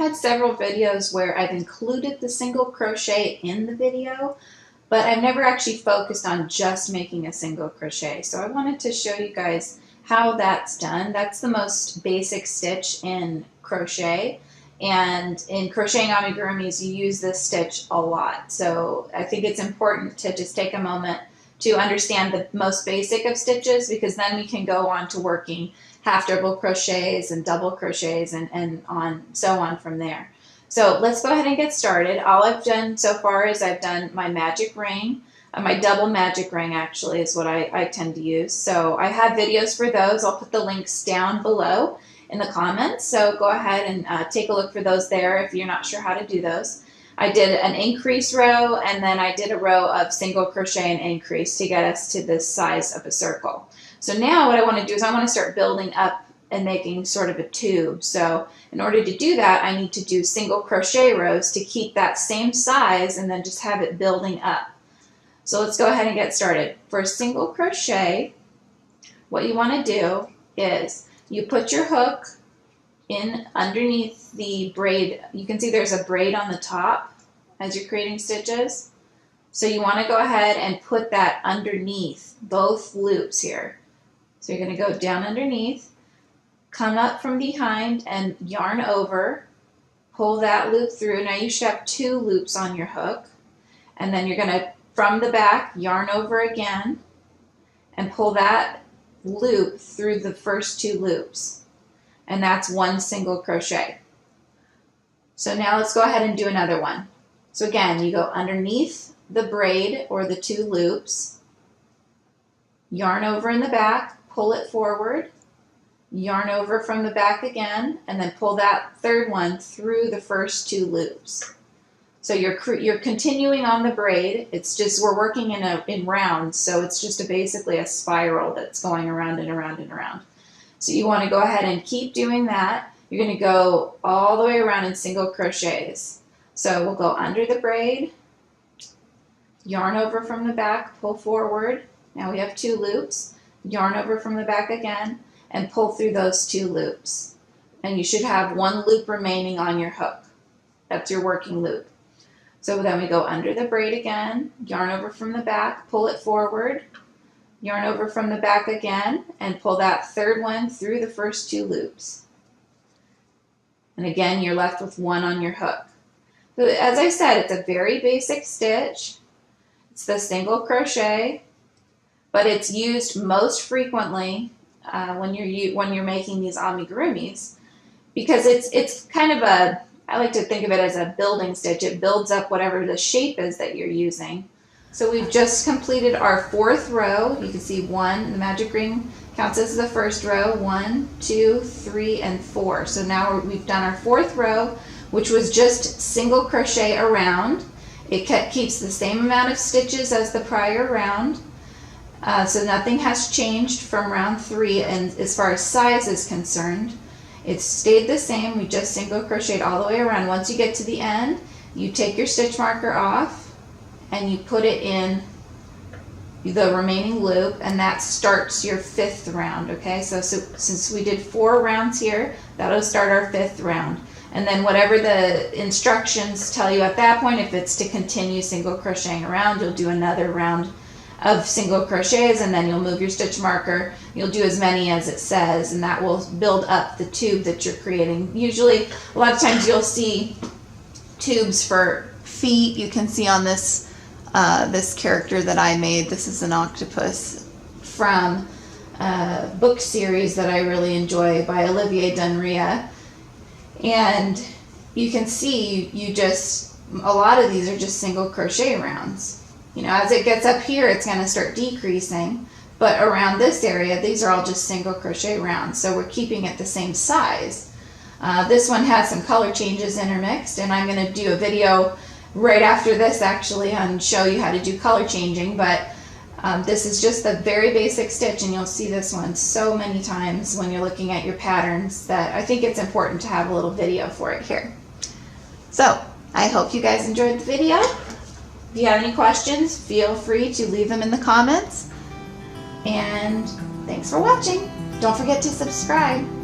had several videos where I've included the single crochet in the video, but I've never actually focused on just making a single crochet. So I wanted to show you guys how that's done. That's the most basic stitch in crochet. And in crocheting amigurumis, you use this stitch a lot. So I think it's important to just take a moment to understand the most basic of stitches, because then we can go on to working half double crochets and double crochets and so on from there. So let's go ahead and get started. All I've done so far is I've done my magic ring. My double magic ring actually is what I tend to use. So I have videos for those. I'll put the links down below in the comments. So go ahead and take a look for those there if you're not sure how to do those. I did an increase row, and then I did a row of single crochet and increase to get us to this size of a circle. So now what I want to do is I want to start building up and making sort of a tube. So in order to do that, I need to do single crochet rows to keep that same size and then just have it building up. So let's go ahead and get started. For a single crochet, what you want to do is you put your hook in underneath the braid. You can see there's a braid on the top as you're creating stitches. So you want to go ahead and put that underneath both loops here. So you're going to go down underneath, come up from behind and yarn over, pull that loop through. Now you should have 2 loops on your hook, and then you're going to, from the back, yarn over again and pull that loop through the first 2 loops. And that's 1 single crochet. So now let's go ahead and do another one. So again, you go underneath the braid or the 2 loops, yarn over in the back, pull it forward, yarn over from the back again, and then pull that third one through the first 2 loops. So you're continuing on the braid. It's just we're working in rounds, so it's just basically a spiral that's going around and around and around. So you want to go ahead and keep doing that. You're going to go all the way around in single crochets. So we'll go under the braid, yarn over from the back, pull forward. Now we have 2 loops. Yarn over from the back again and pull through those 2 loops. And you should have 1 loop remaining on your hook. That's your working loop. So then we go under the braid again, yarn over from the back, pull it forward, yarn over from the back again, and pull that third one through the first 2 loops. And again, you're left with 1 on your hook. So as I said, it's a very basic stitch. It's the single crochet, but it's used most frequently when you're making these amigurumis, because it's kind of a, I like to think of it as a building stitch. It builds up whatever the shape is that you're using. So we've just completed our 4th row. You can see 1, the magic ring counts as the first row, 1, 2, 3, and 4. So now we've done our 4th row, which was just single crochet around. It keeps the same amount of stitches as the prior round. So nothing has changed from round 3, and as far as size is concerned, it stayed the same. We just single crocheted all the way around. Once you get to the end, you take your stitch marker off and you put it in the remaining loop, and that starts your 5th round. Okay, so since we did 4 rounds here, that'll start our 5th round. And then whatever the instructions tell you at that point, if it's to continue single crocheting around, you'll do another round of single crochets, and then you'll move your stitch marker. You'll do as many as it says, and that will build up the tube that you're creating. Usually, a lot of times you'll see tubes for feet. You can see on this this character that I made. This is an octopus from a book series that I really enjoy by Olivier Dunria. And you can see a lot of these are just single crochet rounds. You know, as it gets up here, it's going to start decreasing, but around this area, these are all just single crochet rounds, so we're keeping it the same size. This one has some color changes intermixed, and I'm going to do a video right after this actually and show you how to do color changing, but this is just the very basic stitch, and you'll see this one so many times when you're looking at your patterns that I think it's important to have a little video for it here. So I hope you guys enjoyed the video. If you have any questions, feel free to leave them in the comments. And thanks for watching. Don't forget to subscribe.